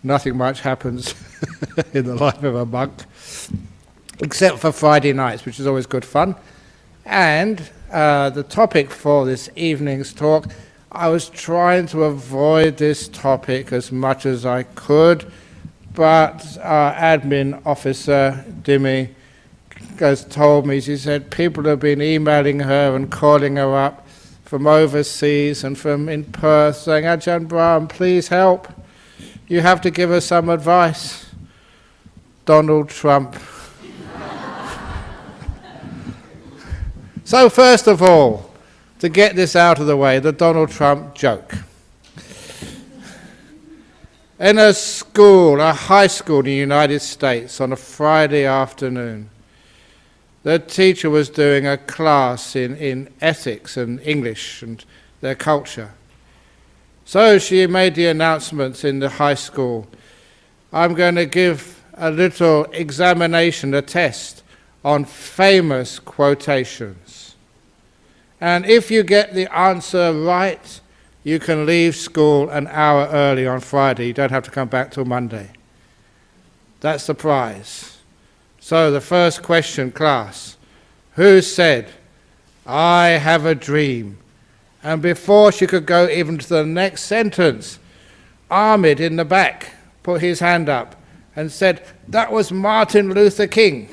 nothing much happens in the life of a monk, except for Friday nights, which is always good fun. And the topic for this evening's talk, I was trying to avoid this topic as much as I could, but our admin officer, Dimmy, has told me, she said, people have been emailing her and calling her up from overseas and from in Perth saying, Ajahn Brahm, please help. You have to give us some advice. Donald Trump. So first of all, to get this out of the way, the Donald Trump joke. In a school, a high school in the United States, on a Friday afternoon, the teacher was doing a class in ethics and English and their culture. So she made the announcements in the high school, I'm going to give a little examination, a test, on famous quotations. And if you get the answer right, you can leave school an hour early on Friday. You don't have to come back till Monday. That's the prize. So the first question, class, who said, I have a dream? And before she could go even to the next sentence, Ahmed in the back put his hand up and said, that was Martin Luther King.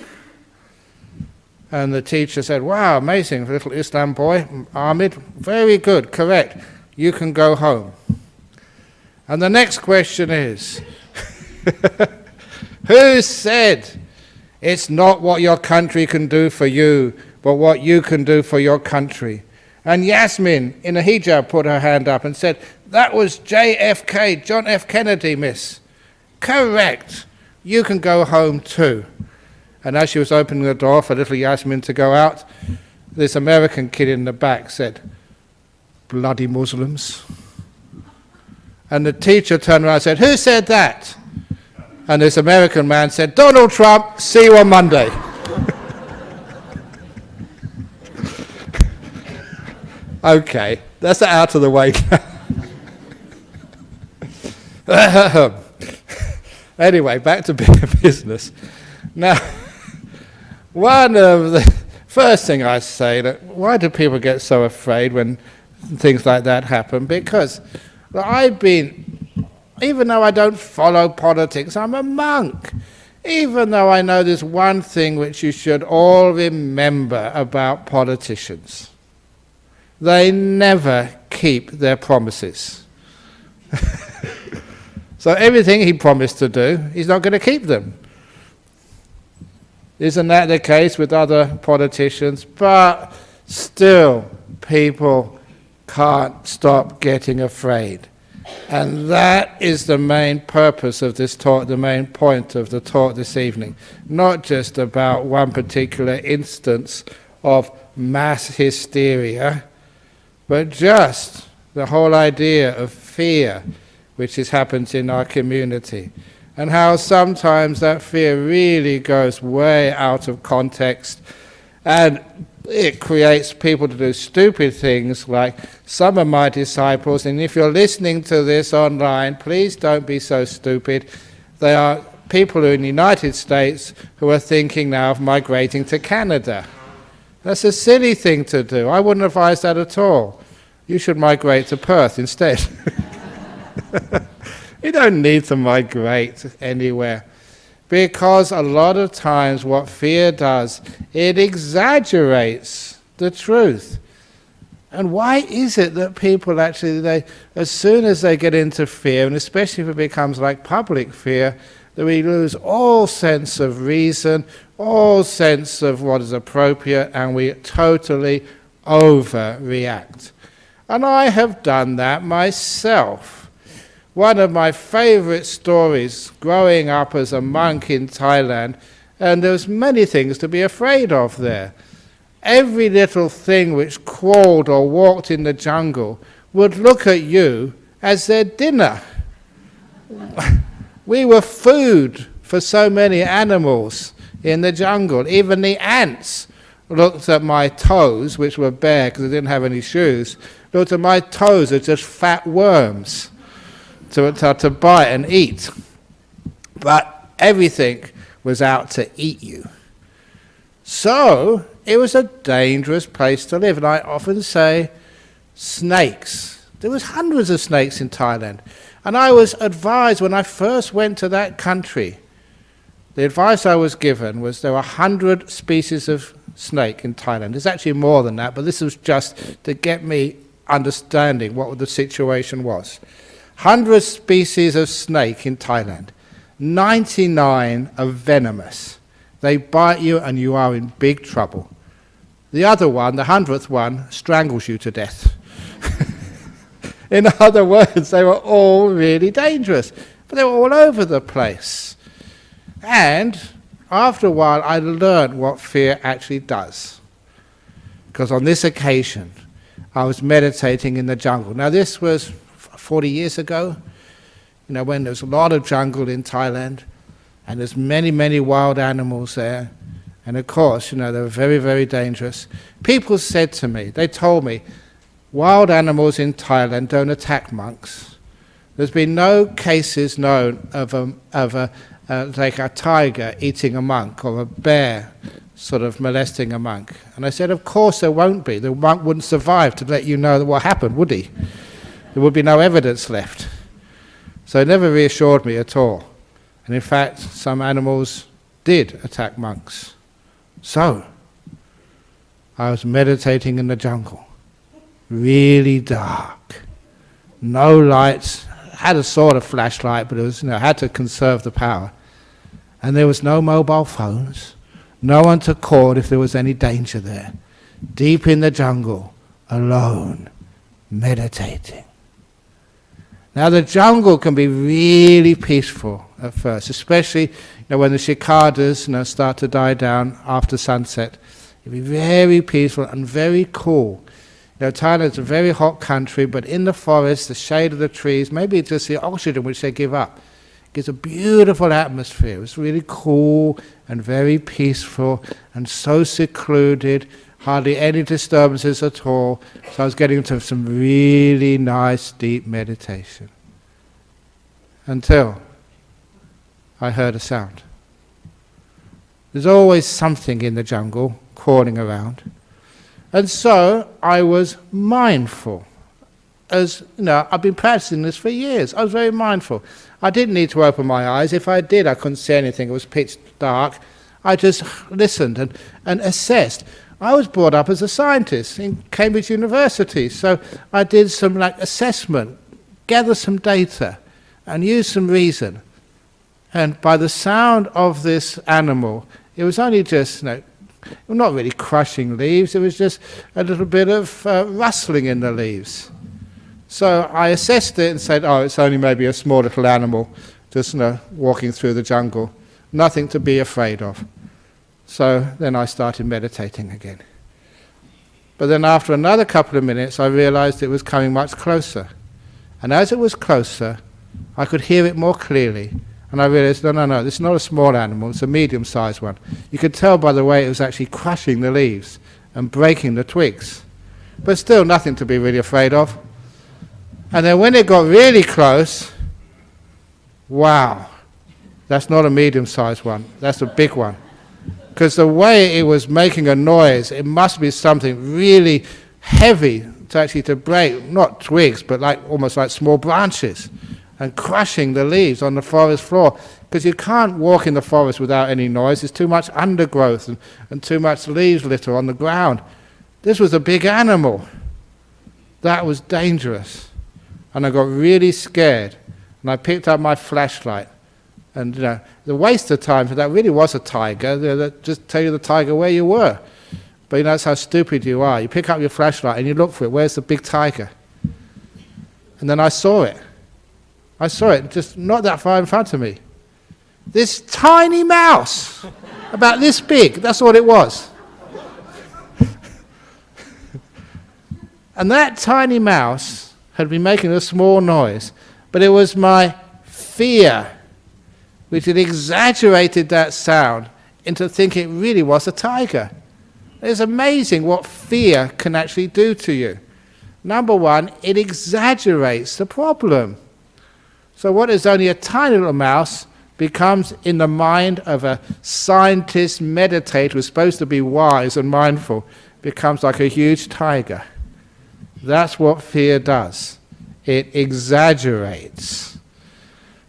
And the teacher said, wow, amazing, little Islam boy, Ahmed, very good, correct. You can go home. And the next question is, who said, it's not what your country can do for you, but what you can do for your country? And Yasmin in a hijab put her hand up and said, that was JFK, John F. Kennedy, miss. Correct. You can go home too. And as she was opening the door for little Yasmin to go out, this American kid in the back said, bloody Muslims. And the teacher turned around and said, who said that? And this American man said, Donald Trump, see you on Monday. Okay, that's out of the way now. Anyway, back to business. Now, one of the first thing I say, that why do people get so afraid when things like that happen? Because I've been, even though I don't follow politics, I'm a monk. Even though I know there's one thing which you should all remember about politicians. They never keep their promises. So everything he promised to do, he's not going to keep them. Isn't that the case with other politicians? But still, people can't stop getting afraid. And that is the main purpose of this talk, the main point of the talk this evening. Not just about one particular instance of mass hysteria, but just the whole idea of fear which happens in our community, and how sometimes that fear really goes way out of context, and it creates people to do stupid things like some of my disciples, and if you're listening to this online, please don't be so stupid. There are people in the United States who are thinking now of migrating to Canada. That's a silly thing to do. I wouldn't advise that at all. You should migrate to Perth instead. You don't need to migrate anywhere, because a lot of times what fear does, it exaggerates the truth. And why is it that people actually, as soon as they get into fear, and especially if it becomes like public fear, that we lose all sense of reason, all sense of what is appropriate, and we totally overreact. And I have done that myself. One of my favorite stories growing up as a monk in Thailand, and there's many things to be afraid of there. Every little thing which crawled or walked in the jungle would look at you as their dinner. We were food for so many animals in the jungle. Even the ants looked at my toes, which were bare because I didn't have any shoes, looked at my toes as just fat worms to bite and eat. but everything was out to eat you. So it was a dangerous place to live. And I often say, snakes. There was hundreds of snakes in Thailand. And I was advised when I first went to that country, the advice I was given was there were 100 species of snake in Thailand. There's actually more than that, but this was just to get me understanding what the situation was. 100 species of snake in Thailand. 99 are venomous. They bite you and you are in big trouble. The other one, the 100th one, strangles you to death. In other words, they were all really dangerous, but they were all over the place. And after a while, I learned what fear actually does. Because on this occasion, I was meditating in the jungle. Now, this was 40 years ago, when there was a lot of jungle in Thailand, and there's many, many wild animals there. And of course, they were very, very dangerous. People said to me, they told me, wild animals in Thailand don't attack monks. There's been no cases known of like a tiger eating a monk or a bear sort of molesting a monk. And I said, of course there won't be. The monk wouldn't survive to let you know what happened, would he? There would be no evidence left. So it never reassured me at all. And in fact, some animals did attack monks. So, I was meditating in the jungle. Really dark. No lights. Had a sort of flashlight, but it was, had to conserve the power. And there was no mobile phones. No one to call if there was any danger there. Deep in the jungle, alone, meditating. Now the jungle can be really peaceful at first, especially when the cicadas start to die down after sunset. It'll be very peaceful and very cool. Thailand's a very hot country, but in the forest, the shade of the trees, maybe it's just the oxygen which they give up, gives a beautiful atmosphere. It's really cool and very peaceful and so secluded, hardly any disturbances at all. So I was getting into some really nice, deep meditation. Until I heard a sound. There's always something in the jungle crawling around. And so I was mindful. As I've been practicing this for years. I was very mindful. I didn't need to open my eyes. If I did, I couldn't see anything. It was pitch dark. I just listened and assessed. I was brought up as a scientist in Cambridge University, so I did some assessment, gather some data, and use some reason. And by the sound of this animal, it was only just, not really crushing leaves, it was just a little bit of rustling in the leaves. So I assessed it and said, it's only maybe a small little animal just walking through the jungle. Nothing to be afraid of. So then I started meditating again. But then after another couple of minutes, I realized it was coming much closer. And as it was closer, I could hear it more clearly. And I realized, no, this is not a small animal, it's a medium-sized one. You could tell by the way it was actually crushing the leaves and breaking the twigs. But still nothing to be really afraid of. And then when it got really close, wow, that's not a medium-sized one, that's a big one. Because the way it was making a noise, it must be something really heavy to break, not twigs, but almost like small branches, and crushing the leaves on the forest floor. Because you can't walk in the forest without any noise. There's too much undergrowth and too much leaves litter on the ground. This was a big animal. That was dangerous. And I got really scared. And I picked up my flashlight. And the waste of time for that really was a tiger. Just tell you the tiger where you were. But that's how stupid you are. You pick up your flashlight and you look for it. Where's the big tiger? And then I saw it. I saw it just not that far in front of me. This tiny mouse, about this big, that's all it was. And that tiny mouse had been making a small noise, but it was my fear which had exaggerated that sound into thinking it really was a tiger. It's amazing what fear can actually do to you. Number one, it exaggerates the problem. So what is only a tiny little mouse becomes in the mind of a scientist meditator who's supposed to be wise and mindful, becomes like a huge tiger. That's what fear does. It exaggerates.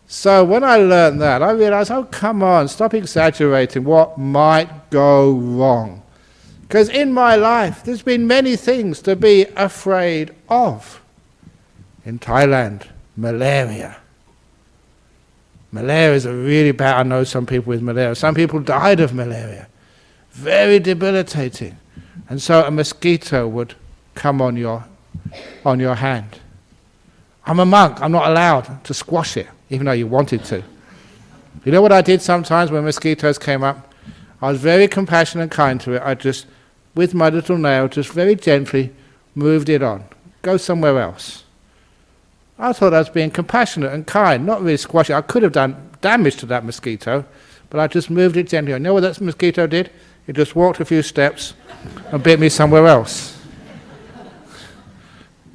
So when I learned that, I realized, oh, come on, stop exaggerating what might go wrong. Because in my life, there's been many things to be afraid of. In Thailand, malaria. Malaria is a really bad, I know some people with malaria. Some people died of malaria. Very debilitating. And so a mosquito would come on your hand. I'm a monk, I'm not allowed to squash it, even though you wanted to. You know what I did sometimes when mosquitoes came up? I was very compassionate and kind to it. I just, with my little nail, just very gently moved it on. Go somewhere else. I thought I was being compassionate and kind, not really squashing it. I could have done damage to that mosquito, but I just moved it gently on. You know what that mosquito did? It just walked a few steps and bit me somewhere else.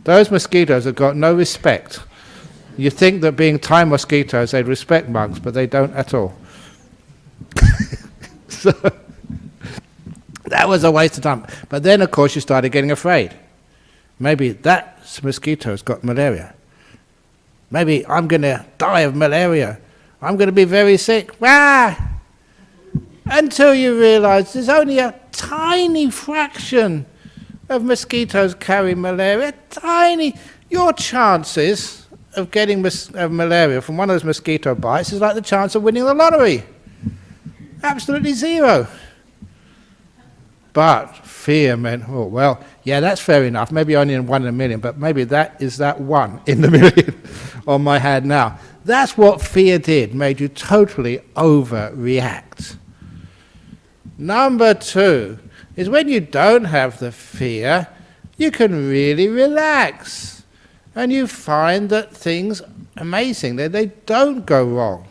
Those mosquitoes have got no respect. You think that being Thai mosquitoes, they'd respect monks, but they don't at all. So that was a waste of time. But then, of course, you started getting afraid. Maybe that mosquito's got malaria. Maybe I'm going to die of malaria. I'm going to be very sick. Ah! Until you realize there's only a tiny fraction of mosquitoes carry malaria. Tiny. Your chances of getting malaria from one of those mosquito bites is like the chance of winning the lottery. Absolutely zero. But fear meant, oh, well, yeah, that's fair enough. Maybe only in 1 in a million, but maybe that is that 1 in the million on my hand now. That's what fear did, made you totally overreact. Number 2 is when you don't have the fear, you can really relax. And you find that things amazing, they don't go wrong.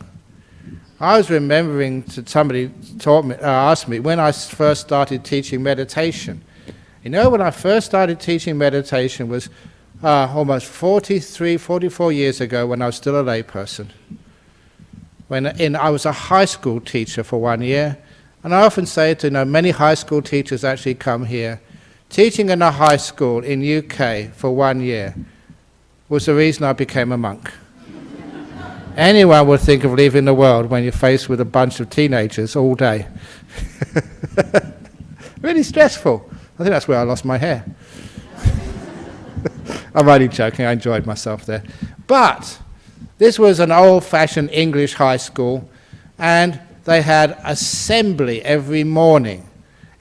I was remembering somebody asked me when I first started teaching meditation. You know, when I first started teaching meditation was almost 43, 44 years ago when I was still a layperson. I was a high school teacher for 1 year. And I often say to many high school teachers actually come here. Teaching in a high school in UK for 1 year was the reason I became a monk. Anyone would think of leaving the world when you're faced with a bunch of teenagers all day. Really stressful. I think that's where I lost my hair. I'm only joking, I enjoyed myself there. But this was an old-fashioned English high school, and they had assembly every morning.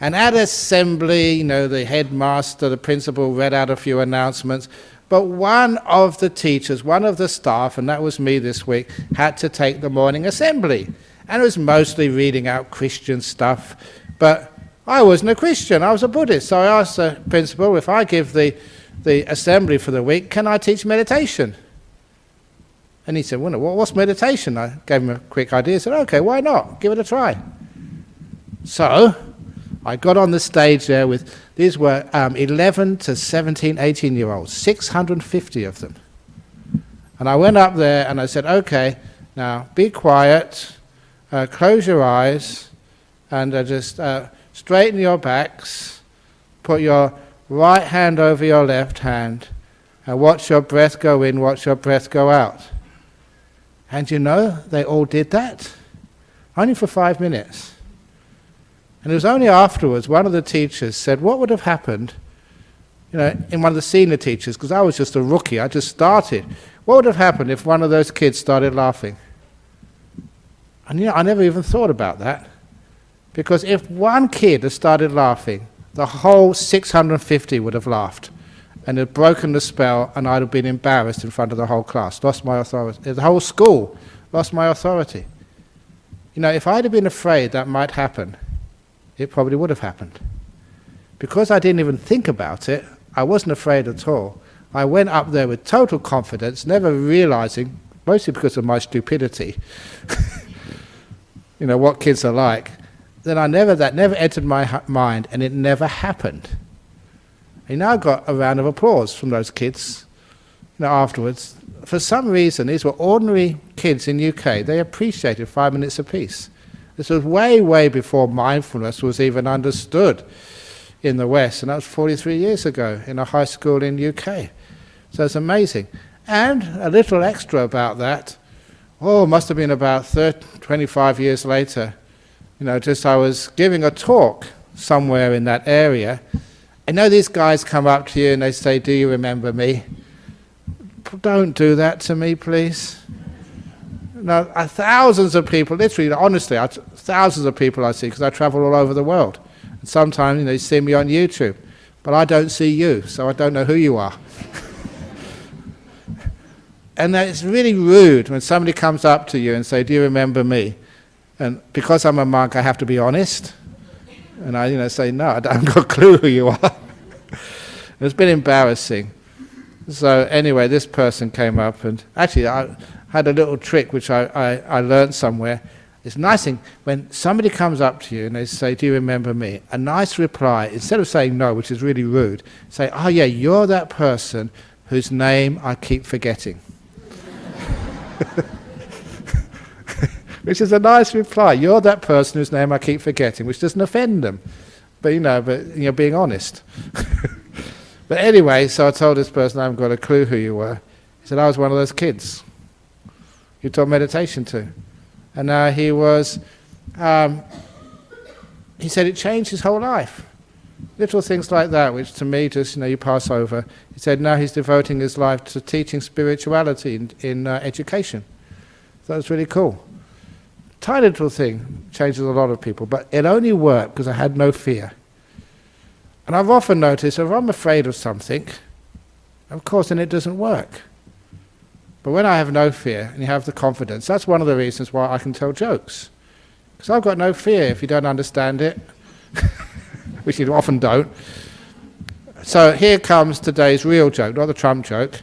And at assembly, the headmaster, the principal read out a few announcements, but one of the teachers, one of the staff, and that was me this week, had to take the morning assembly. And it was mostly reading out Christian stuff, but I wasn't a Christian, I was a Buddhist. So I asked the principal, if I give the assembly for the week, can I teach meditation? And he said, well, what's meditation? I gave him a quick idea. He said, okay, why not? Give it a try. So I got on the stage there with, these were 11 to 17, 18-year-olds, 650 of them. And I went up there and I said, okay, now be quiet, close your eyes, and just straighten your backs, put your right hand over your left hand, and watch your breath go in, watch your breath go out. And they all did that, only for 5 minutes. And it was only afterwards one of the teachers said, what would have happened, in one of the senior teachers, because I was just a rookie, I just started. What would have happened if one of those kids started laughing? And I never even thought about that. Because if one kid had started laughing, the whole 650 would have laughed. And had broken the spell, and I'd have been embarrassed in front of the whole class, lost my authority. The whole school lost my authority. If I'd have been afraid that might happen, it probably would have happened. Because I didn't even think about it, I wasn't afraid at all. I went up there with total confidence, never realizing, mostly because of my stupidity, what kids are like. Then that never entered my mind, and it never happened. And I got a round of applause from those kids, afterwards. for some reason, these were ordinary kids in UK. They appreciated 5 minutes apiece. This was way, way before mindfulness was even understood in the West, and that was 43 years ago in a high school in UK. So it's amazing. And a little extra about that, must have been about 25 years later, just I was giving a talk somewhere in that area. I know these guys come up to you and they say, "Do you remember me?" Don't do that to me, please. No, thousands of people, literally, honestly, thousands of people I see, because I travel all over the world. And sometimes, you see me on YouTube, but I don't see you, so I don't know who you are. And it's really rude when somebody comes up to you and say, "Do you remember me?" And because I'm a monk, I have to be honest. And I, say, "No, I haven't got a clue who you are." It's been embarrassing. So anyway, this person came up, and actually I had a little trick which I learned somewhere. It's a nice thing, when somebody comes up to you and they say, "Do you remember me?" A nice reply, instead of saying no, which is really rude, say, "Oh yeah, you're that person whose name I keep forgetting." Which is a nice reply. You're that person whose name I keep forgetting, which doesn't offend them. But you're being honest. But anyway, so I told this person, "I haven't got a clue who you were." He said, "I was one of those kids you taught meditation to." And now he was, he said it changed his whole life. Little things like that, which to me just, you pass over. He said now he's devoting his life to teaching spirituality in education. So that was really cool. Tiny little thing changes a lot of people, but it only worked because I had no fear. And I've often noticed if I'm afraid of something, of course then it doesn't work. But when I have no fear and you have the confidence, that's one of the reasons why I can tell jokes. Because I've got no fear if you don't understand it, which you often don't. So here comes today's real joke, not the Trump joke,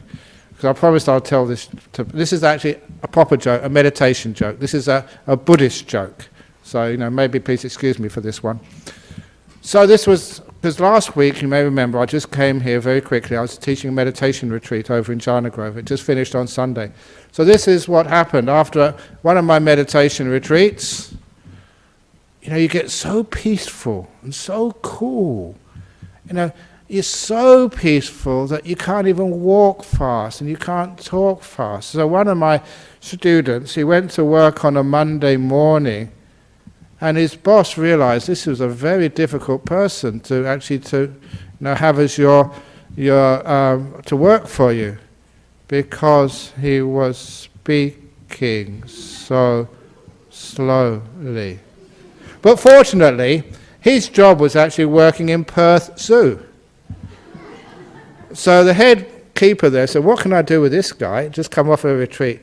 because I promised I'll tell this. This is actually a proper joke, a meditation joke. This is a Buddhist joke. So, maybe please excuse me for this one. So this was, because last week, you may remember, I just came here very quickly. I was teaching a meditation retreat over in Jhana Grove. It just finished on Sunday. So this is what happened after one of my meditation retreats. You get so peaceful and so cool. You're so peaceful that you can't even walk fast and you can't talk fast. So one of my students, he went to work on a Monday morning, and his boss realized this was a very difficult person to actually have as your to work for you, because he was speaking so slowly. But fortunately, his job was actually working in Perth Zoo. So the head keeper there said, "What can I do with this guy? Just come off a retreat."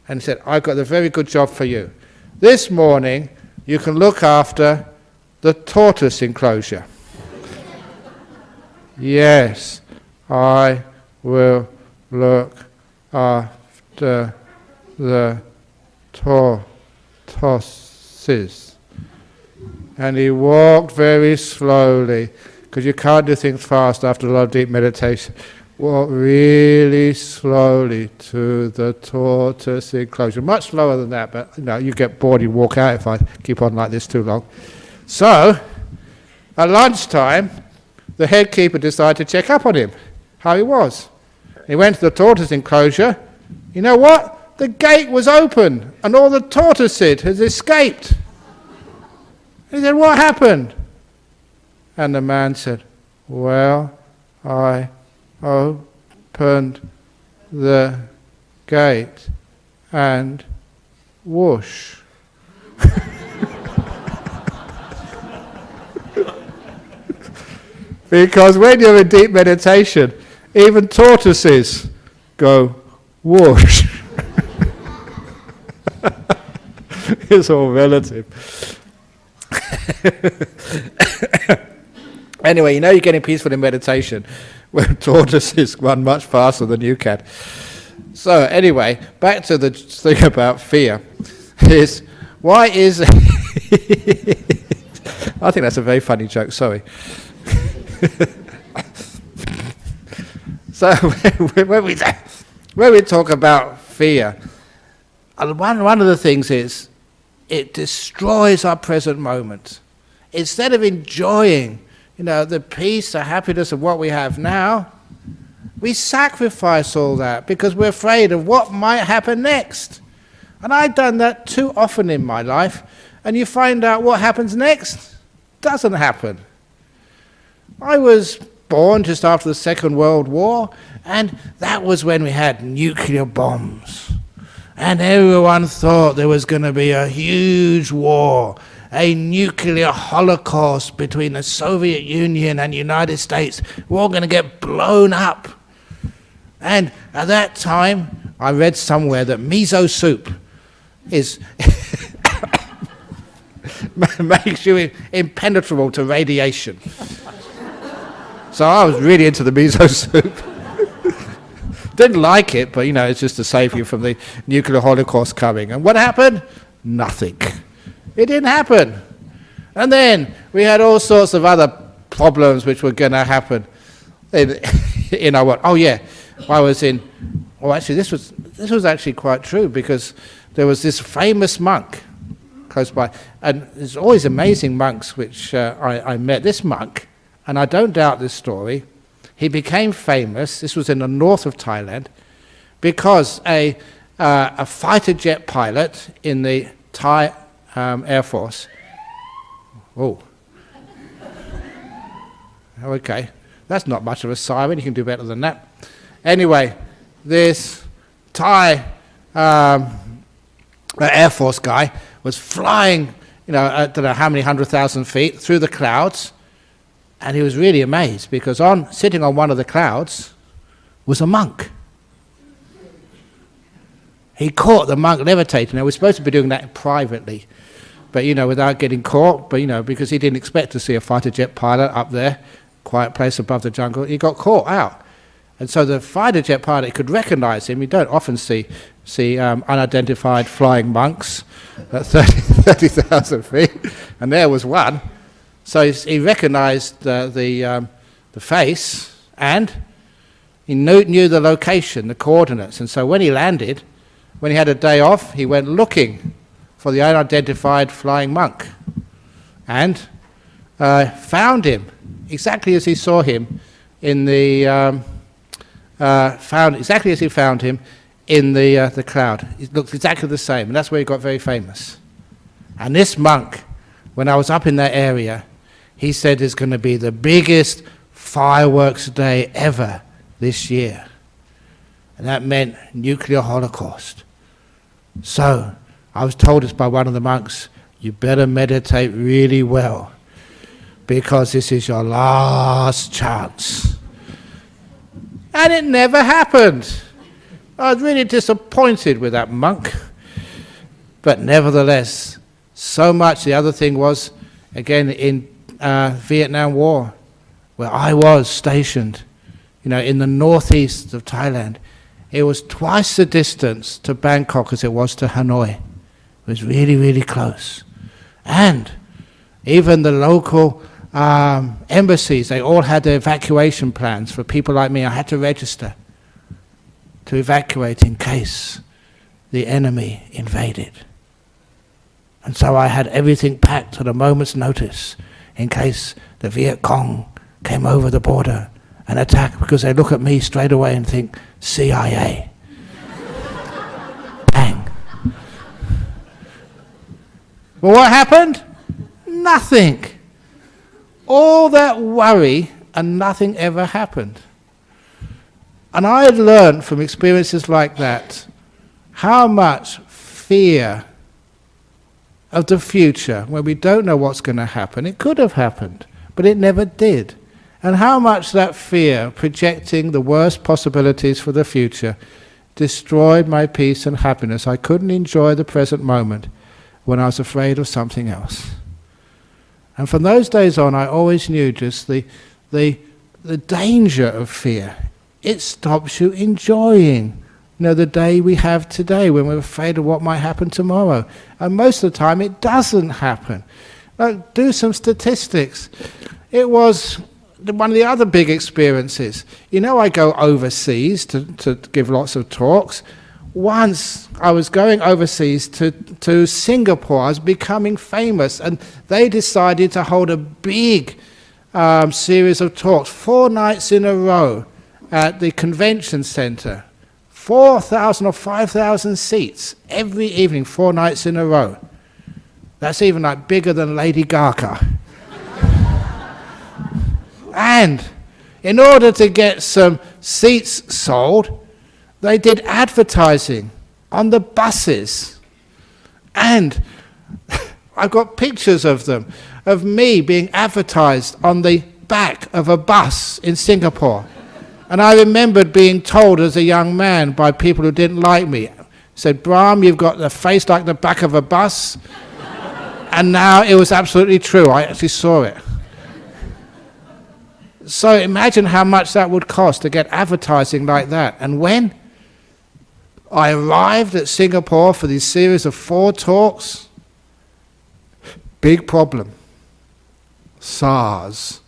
And he said, "I've got a very good job for you. This morning, you can look after the tortoise enclosure." "Yes, I will look after the tortoises." And he walked very slowly, because you can't do things fast after a lot of deep meditation. Walk really slowly to the tortoise enclosure. Much slower than that, but you get bored, you walk out if I keep on like this too long. So, at lunchtime, the head keeper decided to check up on him, how he was. He went to the tortoise enclosure. You know what? The gate was open, and all the tortoises had escaped. He said, "What happened?" And the man said, "Well, I opened the gate and whoosh." Because when you're in deep meditation, even tortoises go whoosh. It's all relative. Anyway, you're getting peaceful in meditation when tortoises run much faster than you can. So anyway, back to the thing about fear. Why is... I think that's a very funny joke, sorry. So when we talk about fear, one of the things is it destroys our present moment. Instead of enjoying, the peace, the happiness of what we have now, we sacrifice all that because we're afraid of what might happen next. And I've done that too often in my life, and you find out what happens next doesn't happen. I was born just after the Second World War, and that was when we had nuclear bombs. And everyone thought there was going to be a huge war, a nuclear holocaust between the Soviet Union and the United States. We're all going to get blown up. And at that time, I read somewhere that miso soup is makes you impenetrable to radiation. So I was really into the miso soup. Didn't like it, but it's just to save you from the nuclear holocaust coming. And what happened? Nothing. It didn't happen. And then we had all sorts of other problems which were going to happen. I was in. Well, actually, this was actually quite true, because there was this famous monk close by, and there's always amazing monks which I met. This monk, and I don't doubt this story, he became famous. This was in the north of Thailand, because a fighter jet pilot in the Thai Air Force. Oh, okay, that's not much of a siren. You can do better than that. Anyway, this Thai Air Force guy was flying, I don't know how many 100,000 feet through the clouds, and he was really amazed because sitting on one of the clouds was a monk. He caught the monk levitating. Now, we're supposed to be doing that privately, but without getting caught. But because he didn't expect to see a fighter jet pilot up there, quiet place above the jungle, he got caught out. And so the fighter jet pilot could recognize him. You don't often see unidentified flying monks at 30,000 feet, and there was one. So he recognized the face, and he knew the location, the coordinates. And so when he landed, when he had a day off, he went looking for the unidentified flying monk, and found him exactly as he saw him in the. Found exactly as he found him in the cloud. It looked exactly the same, and that's where he got very famous. And this monk, when I was up in that area, he said there's going to be the biggest fireworks day ever this year. And that meant nuclear holocaust. So I was told this by one of the monks, you better meditate really well, because this is your last chance. And it never happened. I was really disappointed with that monk. But nevertheless, so much. The other thing was, again, in Vietnam War, where I was stationed, in the northeast of Thailand. It was twice the distance to Bangkok as it was to Hanoi. It was really, really close. And even the local embassies, they all had their evacuation plans for people like me. I had to register to evacuate in case the enemy invaded. And so I had everything packed at a moment's notice in case the Viet Cong came over the border and attacked, because they look at me straight away and think, CIA. Bang. Well, what happened? Nothing. All that worry and nothing ever happened. And I had learned from experiences like that how much fear of the future, where we don't know what's going to happen. It could have happened, but it never did. And how much that fear, projecting the worst possibilities for the future, destroyed my peace and happiness. I couldn't enjoy the present moment when I was afraid of something else. And from those days on, I always knew just the danger of fear. It stops you enjoying, the day we have today, when we're afraid of what might happen tomorrow. And most of the time, it doesn't happen. Do some statistics. It was one of the other big experiences. I go overseas to give lots of talks. Once I was going overseas to Singapore. I was becoming famous, and they decided to hold a big series of talks, 4 nights in a row at the convention center. 4,000 or 5,000 seats every evening, 4 nights in a row. That's even like bigger than Lady Gaga. And in order to get some seats sold, they did advertising on the buses. And I've got pictures of them, of me being advertised on the back of a bus in Singapore. And I remembered being told as a young man by people who didn't like me, said, "Brahm, you've got the face like the back of a bus." And now it was absolutely true. I actually saw it. So imagine how much that would cost to get advertising like that. And when I arrived at Singapore for this series of 4 talks, big problem. SARS.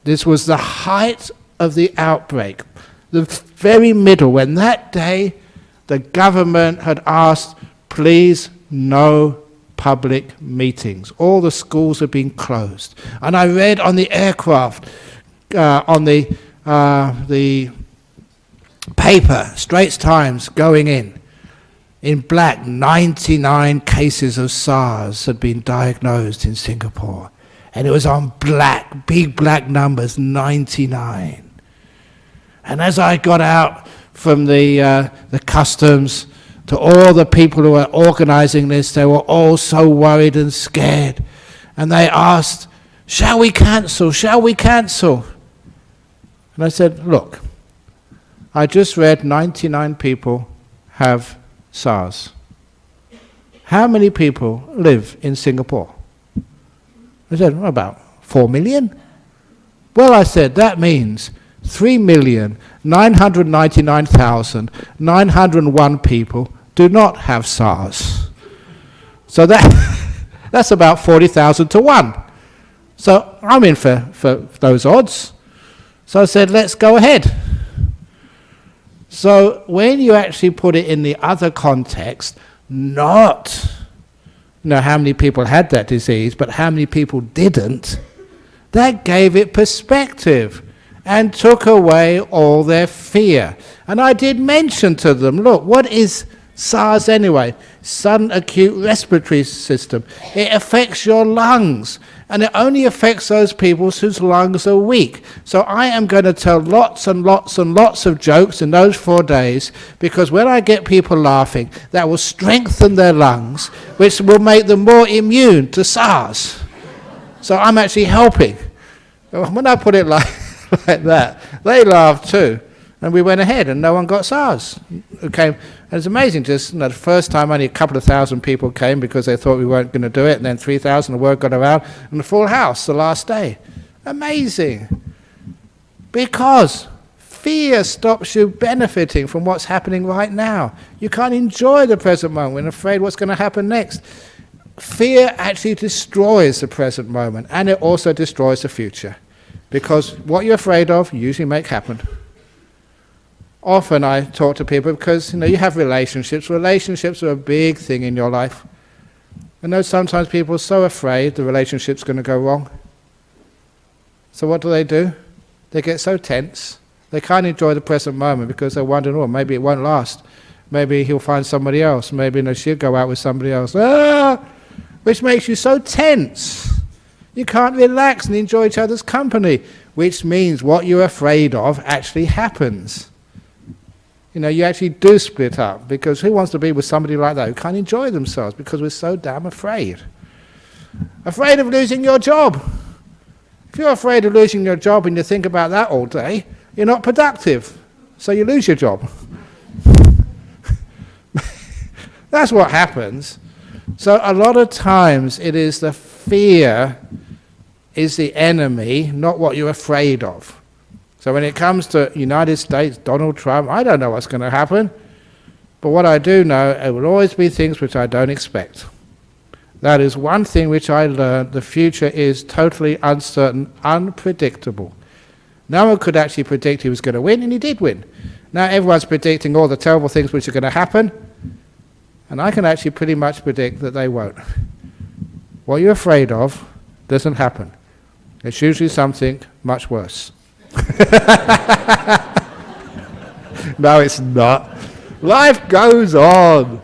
This was the height of the outbreak, the very middle, when that day the government had asked, please, no public meetings. All the schools had been closed. And I read on the aircraft, on the paper, Straits Times going in black, 99 cases of SARS had been diagnosed in Singapore. And it was on black, big black numbers, 99. And as I got out from the customs, to all the people who were organizing this, they were all so worried and scared. And they asked, shall we cancel? Shall we cancel? And I said, look, I just read 99 people have SARS. How many people live in Singapore? I said, well, about 4 million. Well, I said, that means 3,999,901 people do not have SARS. So that's about 40,000 to 1. So I'm in for those odds. So I said, let's go ahead. So when you actually put it in the other context, not how many people had that disease, but how many people didn't, that gave it perspective and took away all their fear. And I did mention to them, look, what is SARS anyway? Sudden acute respiratory system. It affects your lungs, and it only affects those people whose lungs are weak. So I am going to tell lots and lots and lots of jokes in those 4 days, because when I get people laughing, that will strengthen their lungs, which will make them more immune to SARS. So I'm actually helping. When I put it like that, they laughed too. And we went ahead, and no one got SARS. And it's amazing, just the first time only a couple of thousand people came because they thought we weren't going to do it, and then 3,000, the word got around, and a full house the last day. Amazing. Because fear stops you benefiting from what's happening right now. You can't enjoy the present moment, afraid what's going to happen next. Fear actually destroys the present moment, and it also destroys the future. Because what you're afraid of, you usually make happen. Often I talk to people because you have relationships. Relationships are a big thing in your life. I know sometimes people are so afraid the relationship's going to go wrong. So what do? They get so tense. They can't enjoy the present moment because they're wondering, oh, maybe it won't last. Maybe he'll find somebody else. Maybe she'll go out with somebody else. Which makes you so tense. You can't relax and enjoy each other's company, which means what you're afraid of actually happens. You actually do split up, because who wants to be with somebody like that who can't enjoy themselves because we're so damn afraid? Afraid of losing your job. If you're afraid of losing your job and you think about that all day, you're not productive, so you lose your job. That's what happens. So a lot of times it is the fear is the enemy, not what you're afraid of. So when it comes to United States, Donald Trump, I don't know what's going to happen. But what I do know, it will always be things which I don't expect. That is one thing which I learned. The future is totally uncertain, unpredictable. No one could actually predict he was going to win, and he did win. Now everyone's predicting all the terrible things which are going to happen, and I can actually pretty much predict that they won't. What you're afraid of doesn't happen. It's usually something much worse. No, it's not. Life goes on.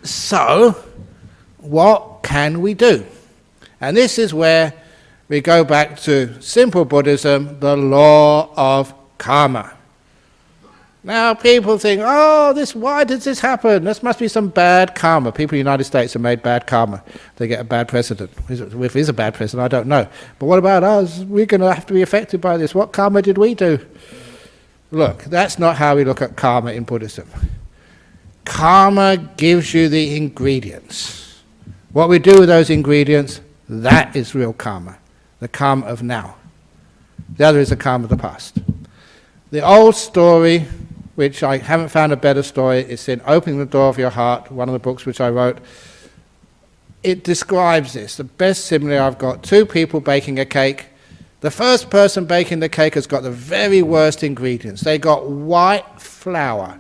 So, what can we do? And this is where we go back to simple Buddhism, the law of karma. Now people think, why does this happen? This must be some bad karma. People in the United States have made bad karma. They get a bad president. If he's a bad president, I don't know. But what about us? We're going to have to be affected by this. What karma did we do? Look, that's not how we look at karma in Buddhism. Karma gives you the ingredients. What we do with those ingredients, that is real karma. The karma of now. The other is the karma of the past. The old story, which I haven't found a better story, it's in Opening the Door of Your Heart, one of the books which I wrote. It describes this. The best simile I've got, two people baking a cake. The first person baking the cake has got the very worst ingredients. They got white flour,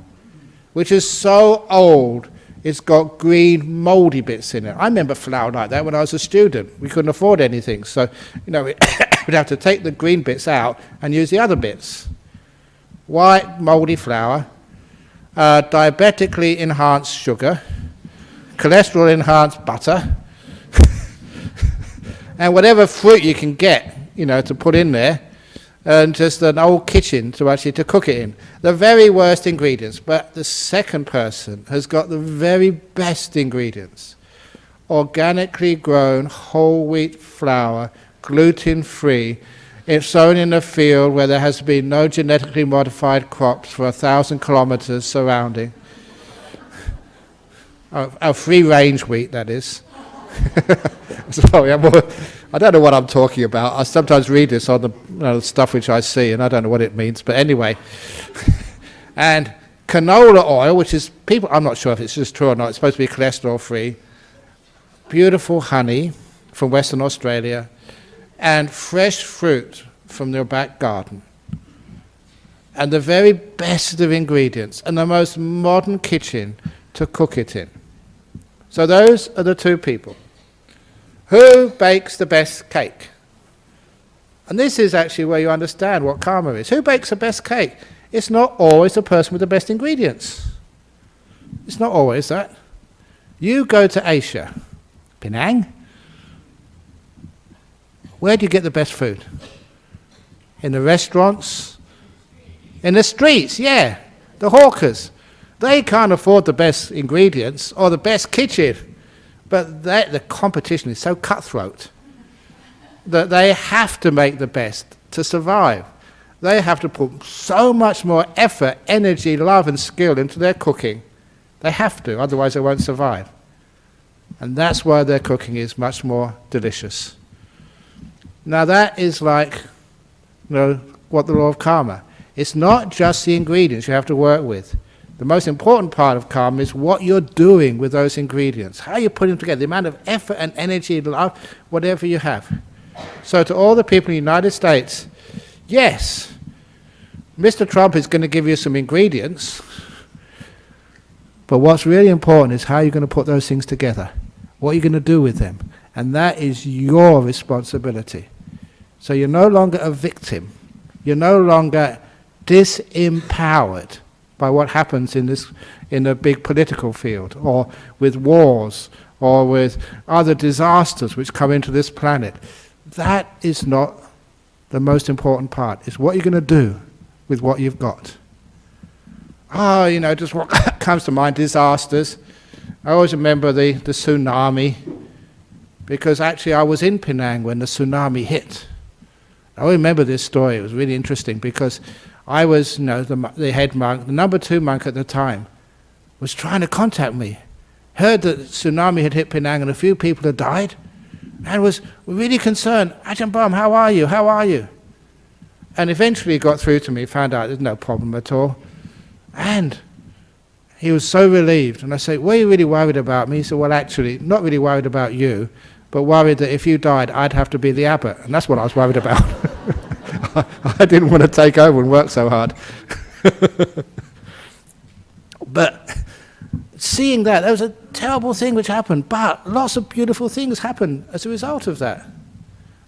which is so old, it's got green mouldy bits in it. I remember flour like that when I was a student. We couldn't afford anything, so we'd have to take the green bits out and use the other bits. White mouldy flour, diabetically enhanced sugar, cholesterol enhanced butter, and whatever fruit you can get, to put in there, and just an old kitchen to cook it in. The very worst ingredients. But the second person has got the very best ingredients. Organically grown whole wheat flour, gluten-free. It's sown in a field where there has been no genetically modified crops for 1,000 kilometers surrounding. A free-range wheat, that is. Sorry, I don't know what I'm talking about. I sometimes read this on the stuff which I see, and I don't know what it means. But anyway, and canola oil, which is I'm not sure if it's just true or not. It's supposed to be cholesterol-free. Beautiful honey from Western Australia, and fresh fruit from their back garden, and the very best of ingredients, and the most modern kitchen to cook it in. So those are the two people. Who bakes the best cake? And this is actually where you understand what karma is. Who bakes the best cake? It's not always the person with the best ingredients. It's not always that. You go to Asia, Penang. Where do you get the best food? In the restaurants? In the streets, yeah. The hawkers. They can't afford the best ingredients or the best kitchen. But the competition is so cutthroat that they have to make the best to survive. They have to put so much more effort, energy, love and skill into their cooking. They have to, otherwise they won't survive. And that's why their cooking is much more delicious. Now that is like, what the law of karma. It's not just the ingredients you have to work with. The most important part of karma is what you're doing with those ingredients. How you put them together, the amount of effort and energy, love, whatever you have. So to all the people in the United States, yes, Mr. Trump is going to give you some ingredients, but what's really important is how you're going to put those things together. What you're going to do with them. And that is your responsibility. So you're no longer a victim. You're no longer disempowered by what happens in the big political field, or with wars, or with other disasters which come into this planet. That is not the most important part. It's what you're going to do with what you've got. Just what comes to mind, disasters. I always remember the tsunami, because actually I was in Penang when the tsunami hit. I remember this story. It was really interesting because I was, the head monk, the number 2 monk at the time, was trying to contact me. Heard that tsunami had hit Penang and a few people had died, and was really concerned. Ajahn Brahm, how are you? How are you? And eventually he got through to me, found out there's no problem at all. And he was so relieved. And I said, "Were you really worried about me?" He said, "Well, actually, not really worried about you, but worried that if you died, I'd have to be the abbot." And that's what I was worried about. I didn't want to take over and work so hard. But seeing that was a terrible thing which happened, but lots of beautiful things happen as a result of that.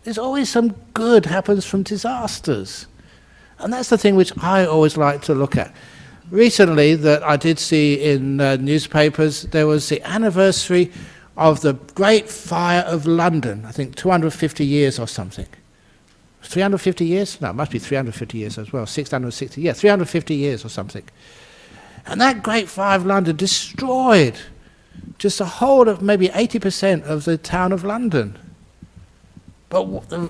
There's always some good happens from disasters. And that's the thing which I always like to look at. Recently, that I did see in newspapers, there was the anniversary of the Great Fire of London, I think 250 years or something. 350 years? No, it must be 350 years as well, 660, 350 years or something. And that Great Fire of London destroyed just a whole of maybe 80% of the town of London. But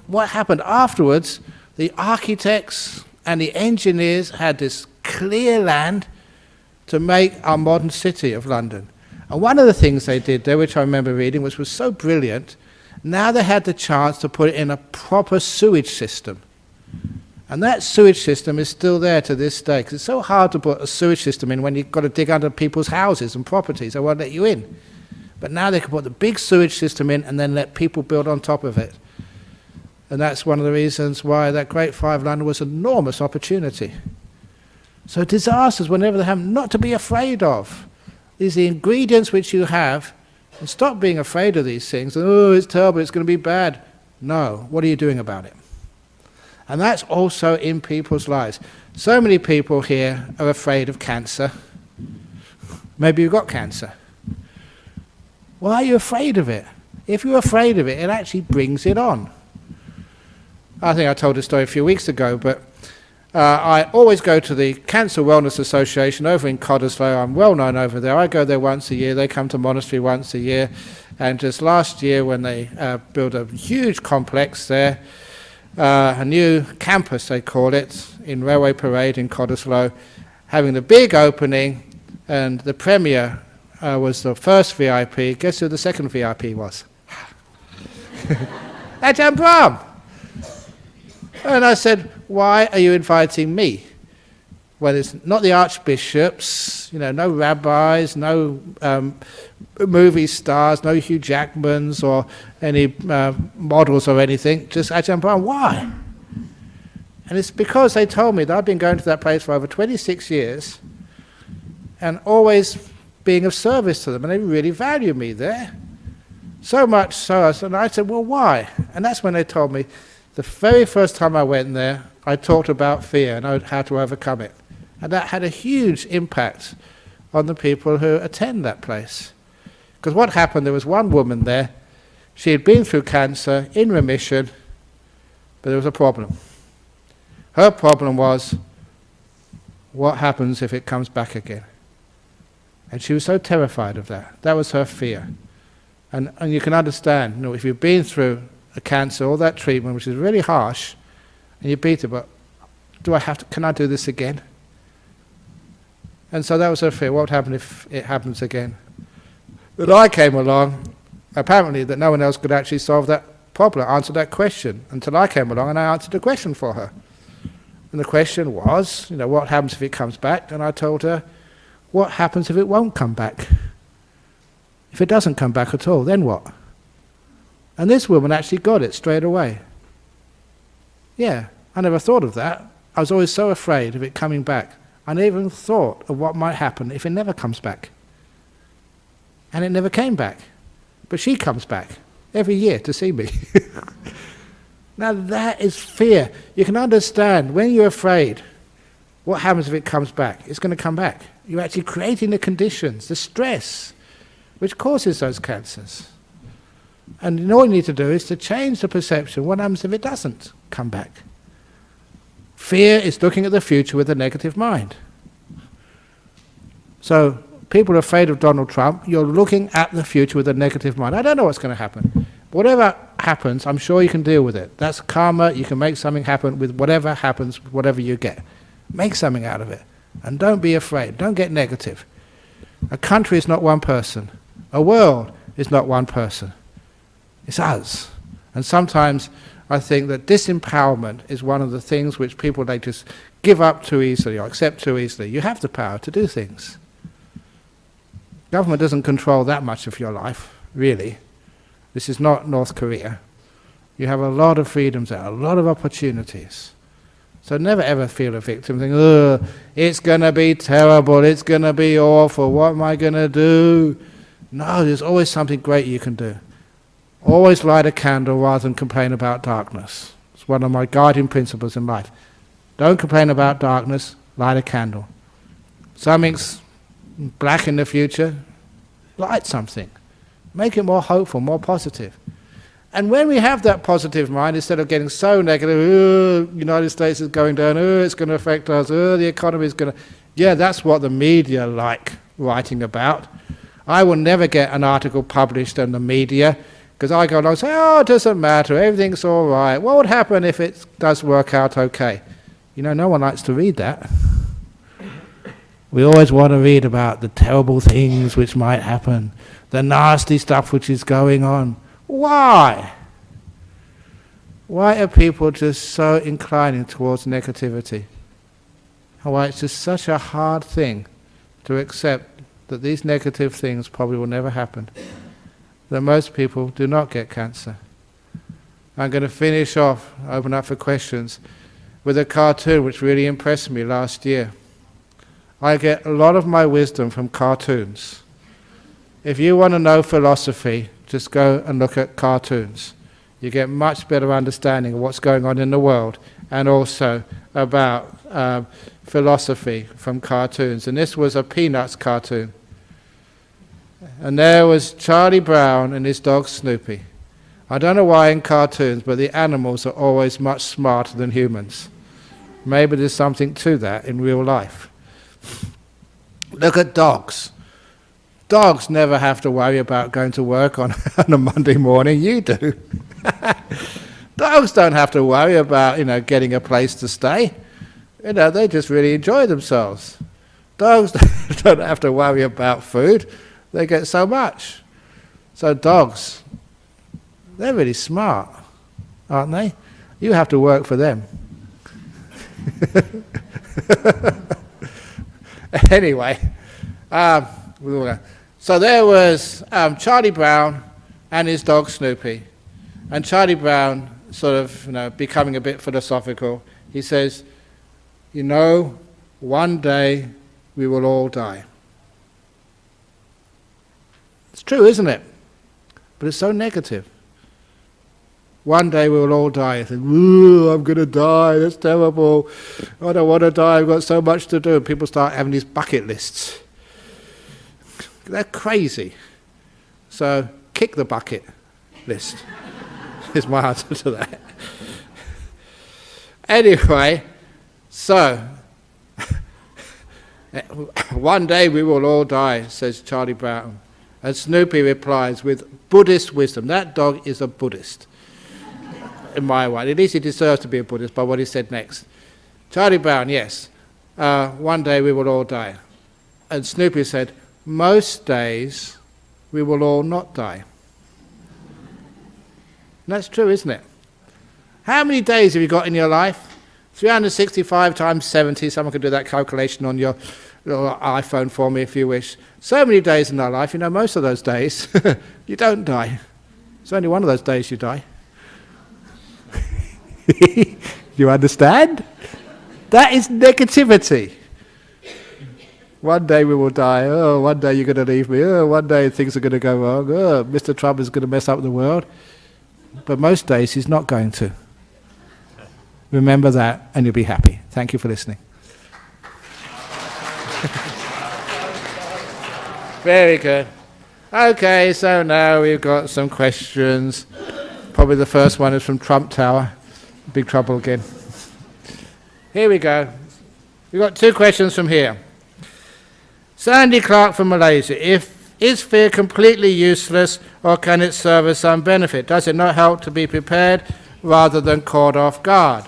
what happened afterwards, the architects and the engineers had this clear land to make our modern city of London. And one of the things they did there, which I remember reading, which was so brilliant, now they had the chance to put it in a proper sewage system. And that sewage system is still there to this day, because it's so hard to put a sewage system in when you've got to dig under people's houses and properties. They won't let you in. But now they can put the big sewage system in and then let people build on top of it. And that's one of the reasons why that Great Fire of London was an enormous opportunity. So disasters, whenever they happen, not to be afraid of. These are the ingredients which you have, and stop being afraid of these things. Oh, it's terrible, it's going to be bad. No, what are you doing about it? And that's also in people's lives. So many people here are afraid of cancer. Maybe you've got cancer. Why are you afraid of it? If you're afraid of it, it actually brings it on. I think I told this story a few weeks ago, but I always go to the Cancer Wellness Association over in Cottesloe. I'm well known over there. I go there once a year. They come to monastery once a year. And just last year when they built a huge complex there, a new campus they call it, in Railway Parade in Cottesloe, having the big opening, and the premier was the first VIP. Guess who the second VIP was? Ajahn Brahm. And I said, "Why are you inviting me? Well, it's not the archbishops, no rabbis, no movie stars, no Hugh Jackmans or any models or anything, just Ajahn Brahm. Why?" And it's because they told me that I've been going to that place for over 26 years and always being of service to them, and they really value me there. So much so, and I said, "Well, why?" And that's when they told me, the very first time I went there, I talked about fear and how to overcome it. And that had a huge impact on the people who attend that place. Because what happened, there was one woman there, she had been through cancer, in remission, but there was a problem. Her problem was, what happens if it comes back again? And she was so terrified of that. That was her fear. And you can understand, if you've been through a cancer, all that treatment, which is really harsh, and you beat it, but can I do this again? And so that was her fear. What would happen if it happens again? But I came along, apparently that no one else could actually solve that problem, answer that question, until I came along and I answered the question for her. And the question was, what happens if it comes back? And I told her, what happens if it won't come back? If it doesn't come back at all, then what? And this woman actually got it straight away. Yeah, I never thought of that. I was always so afraid of it coming back. I never even thought of what might happen if it never comes back. And it never came back. But she comes back every year to see me. Now that is fear. You can understand, when you're afraid, what happens if it comes back? It's going to come back. You're actually creating the conditions, the stress, which causes those cancers. And all you need to do is to change the perception. What happens if it doesn't come back? Fear is looking at the future with a negative mind. So people are afraid of Donald Trump. You're looking at the future with a negative mind. I don't know what's going to happen. Whatever happens, I'm sure you can deal with it. That's karma. You can make something happen with whatever happens, whatever you get. Make something out of it. And don't be afraid. Don't get negative. A country is not one person. A world is not one person. It's us. And sometimes I think that disempowerment is one of the things which people, they just give up too easily or accept too easily. You have the power to do things. Government doesn't control that much of your life, really. This is not North Korea. You have a lot of freedoms there, a lot of opportunities. So never ever feel a victim, think, oh, it's going to be terrible, it's going to be awful, what am I going to do? No, there's always something great you can do. Always light a candle rather than complain about darkness. It's one of my guiding principles in life. Don't complain about darkness, light a candle. Something's black in the future, light something. Make it more hopeful, more positive. And when we have that positive mind, instead of getting so negative, oh, United States is going down, oh, it's going to affect us, oh, the economy is going to... Yeah, that's what the media like writing about. I will never get an article published in the media because I go along and say, oh, it doesn't matter, everything's all right. What would happen if it does work out okay? No one likes to read that. We always want to read about the terrible things which might happen, the nasty stuff which is going on. Why? Why are people just so inclining towards negativity? Why it's just such a hard thing to accept that these negative things probably will never happen, that most people do not get cancer. I'm going to finish off, open up for questions, with a cartoon which really impressed me last year. I get a lot of my wisdom from cartoons. If you want to know philosophy, just go and look at cartoons. You get much better understanding of what's going on in the world and also about philosophy from cartoons. And this was a Peanuts cartoon. And there was Charlie Brown and his dog Snoopy. I don't know why in cartoons, but the animals are always much smarter than humans. Maybe there's something to that in real life. Look at dogs. Dogs never have to worry about going to work on a Monday morning. You do. Dogs don't have to worry about, getting a place to stay. They just really enjoy themselves. Dogs don't have to worry about food. They get so much. So dogs, they're really smart, aren't they? You have to work for them. Anyway, so there was Charlie Brown and his dog Snoopy. And Charlie Brown, sort of, becoming a bit philosophical, he says, one day we will all die. It's true, isn't it? But it's so negative. One day we will all die. I think, ooh, I'm going to die, that's terrible. I don't want to die, I've got so much to do. And people start having these bucket lists. They're crazy. So kick the bucket list is my answer to that. Anyway, so one day we will all die, says Charlie Brown. And Snoopy replies with Buddhist wisdom. That dog is a Buddhist, in my way. At least he deserves to be a Buddhist by what he said next. Charlie Brown, yes, one day we will all die. And Snoopy said, most days we will all not die. And that's true, isn't it? How many days have you got in your life? 365 times 70. Someone can do that calculation on your little iPhone for me if you wish. So many days in our life, most of those days you don't die. It's only one of those days you die. You understand? That is negativity. One day we will die. Oh, one day you're going to leave me. Oh, one day things are going to go wrong. Oh, Mr. Trump is going to mess up the world. But most days he's not going to. Remember that and you'll be happy. Thank you for listening. Very good. Okay, so now we've got some questions. Probably the first one is from Trump Tower. Big trouble again. Here we go. We've got two questions from here. Sandy Clark from Malaysia. Is fear completely useless or can it serve as some benefit? Does it not help to be prepared rather than caught off guard?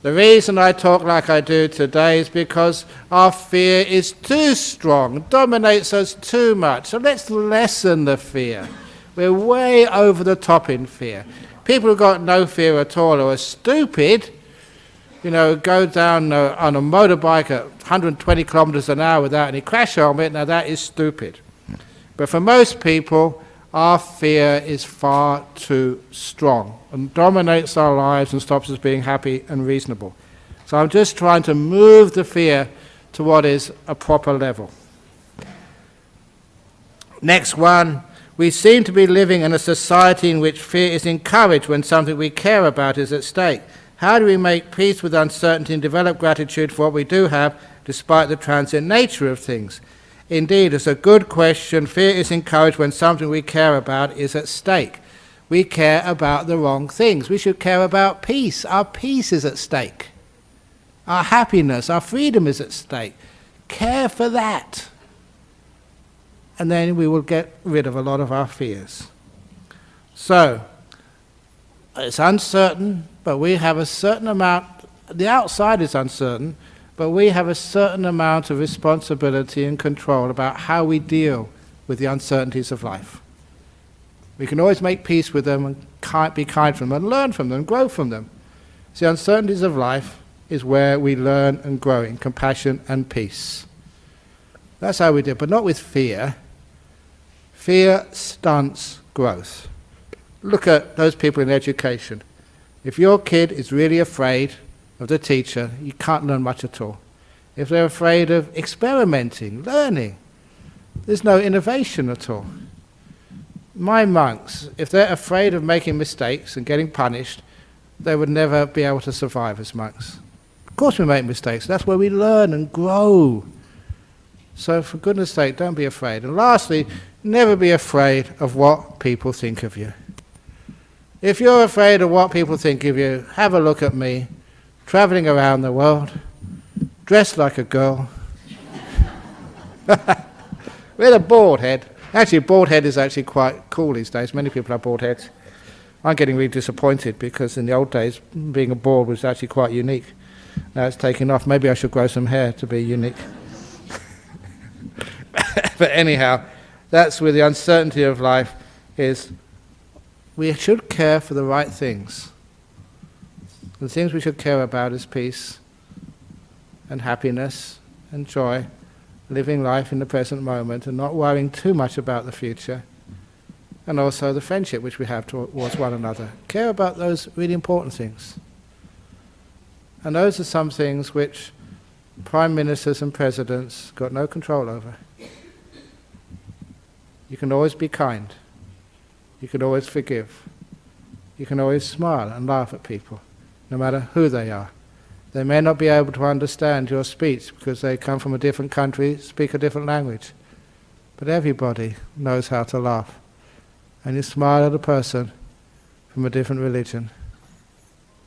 The reason I talk like I do today is because our fear is too strong, dominates us too much. So let's lessen the fear. We're way over the top in fear. People who've got no fear at all are stupid. Go down on a motorbike at 120 kilometers an hour without any crash helmet. Now that is stupid. But for most people, our fear is far too strong and dominates our lives and stops us being happy and reasonable. So I'm just trying to move the fear to what is a proper level. Next one, we seem to be living in a society in which fear is encouraged when something we care about is at stake. How do we make peace with uncertainty and develop gratitude for what we do have, despite the transient nature of things? Indeed, it's a good question. Fear is encouraged when something we care about is at stake. We care about the wrong things. We should care about peace. Our peace is at stake. Our happiness, our freedom is at stake. Care for that. And then we will get rid of a lot of our fears. So, it's uncertain, but we have a certain amount, the outside is uncertain, but we have a certain amount of responsibility and control about how we deal with the uncertainties of life. We can always make peace with them and be kind from them and learn from them and grow from them. So the uncertainties of life is where we learn and grow in compassion and peace. That's how we do it, but not with fear. Fear stunts growth. Look at those people in education. If your kid is really afraid of the teacher, you can't learn much at all. If they're afraid of experimenting, learning, there's no innovation at all. My monks, if they're afraid of making mistakes and getting punished, they would never be able to survive as monks. Of course we make mistakes. That's where we learn and grow. So for goodness sake, don't be afraid. And lastly, never be afraid of what people think of you. If you're afraid of what people think of you, have a look at me, traveling around the world, dressed like a girl, with a bald head. Actually, a bald head is actually quite cool these days. Many people have bald heads. I'm getting really disappointed because in the old days, being a bald was actually quite unique. Now it's taken off. Maybe I should grow some hair to be unique. But anyhow, that's where the uncertainty of life is. We should care for the right things. The things we should care about is peace and happiness and joy, living life in the present moment and not worrying too much about the future, and also the friendship which we have towards one another. Care about those really important things. And those are some things which prime ministers and presidents got no control over. You can always be kind. You can always forgive. You can always smile and laugh at people, no matter who they are. They may not be able to understand your speech because they come from a different country, speak a different language. But everybody knows how to laugh. And you smile at a person from a different religion,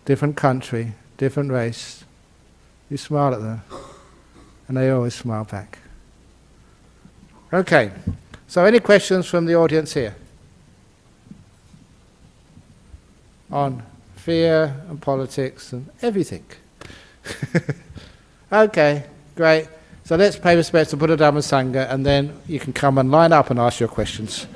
different country, different race. You smile at them, and they always smile back. Okay, so any questions from the audience here? On fear and politics and everything. Okay, great. So let's pay respects to Buddha, Dharma, Sangha, and then you can come and line up and ask your questions.